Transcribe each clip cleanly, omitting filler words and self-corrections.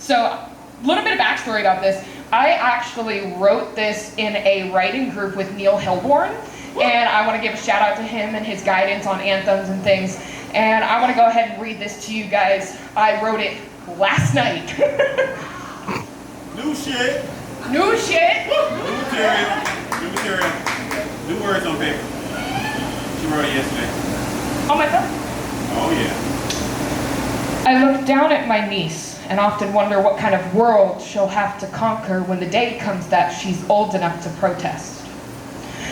So, a little bit of backstory about this. I actually wrote this in a writing group with Neil Hilborn, and I want to give a shout out to him and his guidance on anthems and things. And I want to go ahead and read this to you guys. I wrote it last night. New shit. New shit. New material. New material. New words on paper. She wrote it yesterday. Oh my God. Oh yeah. I look down at my niece and often wonder what kind of world she'll have to conquer when the day comes that she's old enough to protest.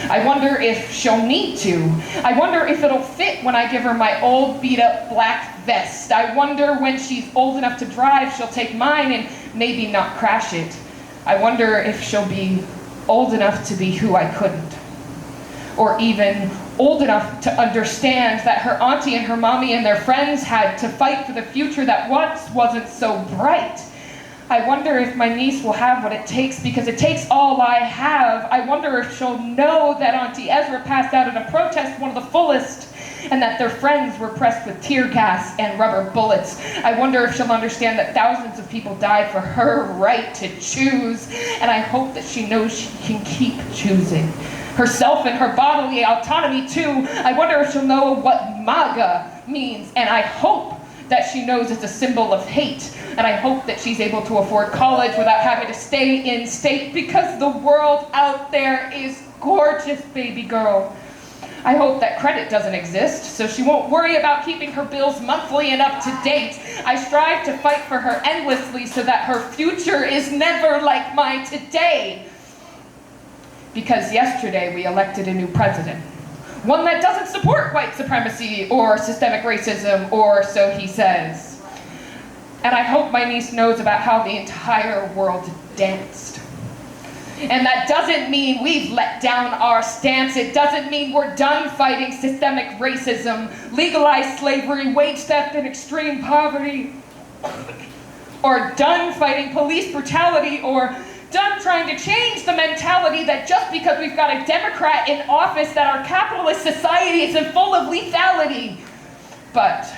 I wonder if she'll need to. I wonder if it'll fit when I give her my old beat-up black vest. I wonder when she's old enough to drive, she'll take mine and maybe not crash it. I wonder if she'll be old enough to be who I couldn't. Or even old enough to understand that her auntie and her mommy and their friends had to fight for the future that once wasn't so bright. I wonder if my niece will have what it takes, because it takes all I have. I wonder if she'll know that Auntie Ezra passed out in a protest, one of the fullest, and that their friends were pressed with tear gas and rubber bullets. I wonder if she'll understand that thousands of people died for her right to choose, and I hope that she knows she can keep choosing. Herself and her bodily autonomy too. I wonder if she'll know what MAGA means, and I hope that she knows it's a symbol of hate, and I hope that she's able to afford college without having to stay in state, because the world out there is gorgeous, baby girl. I hope that credit doesn't exist, so she won't worry about keeping her bills monthly and up to date. I strive to fight for her endlessly so that her future is never like my today. Because yesterday we elected a new president. One that doesn't support white supremacy or systemic racism, or so he says. And I hope my niece knows about how the entire world danced. And that doesn't mean we've let down our stance. It doesn't mean we're done fighting systemic racism, legalized slavery, wage theft, and extreme poverty. Or done fighting police brutality, or done trying to change the mentality that just because we've got a Democrat in office that our capitalist society isn't full of lethality. But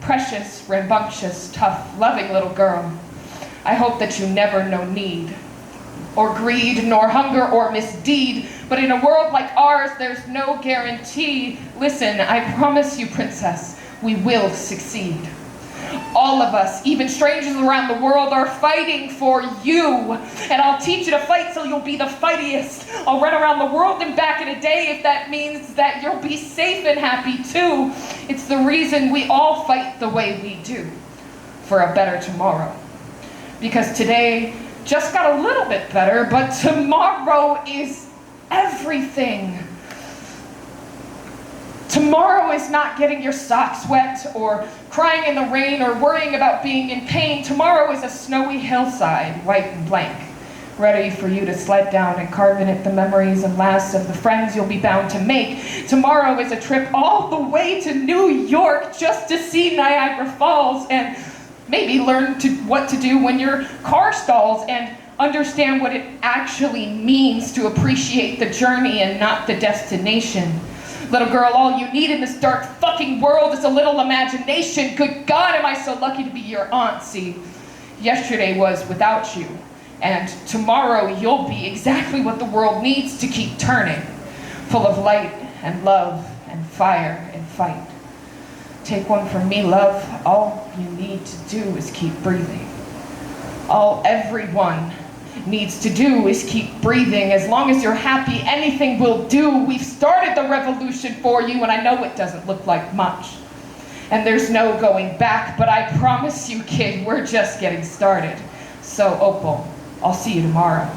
precious, rambunctious, tough, loving little girl, I hope that you never know need, or greed, nor hunger, or misdeed. But in a world like ours, there's no guarantee. Listen, I promise you, princess, we will succeed. All of us, even strangers around the world, are fighting for you. And I'll teach you to fight so you'll be the fightiest. I'll run around the world and back in a day if that means that you'll be safe and happy too. It's the reason we all fight the way we do, for a better tomorrow. Because today just got a little bit better, but tomorrow is everything. Tomorrow is not getting your socks wet, or crying in the rain, or worrying about being in pain. Tomorrow is a snowy hillside, white and blank, ready for you to sled down and carve in it the memories and lasts of the friends you'll be bound to make. Tomorrow is a trip all the way to New York just to see Niagara Falls, and maybe learn what to do when your car stalls, and understand what it actually means to appreciate the journey and not the destination. Little girl, all you need in this dark fucking world is a little imagination. Good God, am I so lucky to be your aunt. See, yesterday was without you, and tomorrow you'll be exactly what the world needs to keep turning, full of light and love and fire and fight. Take one from me, love. All you need to do is keep breathing. All everyone needs to do is keep breathing. As long as you're happy, anything will do. We've started the revolution for you, and I know it doesn't look like much. And there's no going back, but I promise you, kid, we're just getting started. So, Opal, I'll see you tomorrow.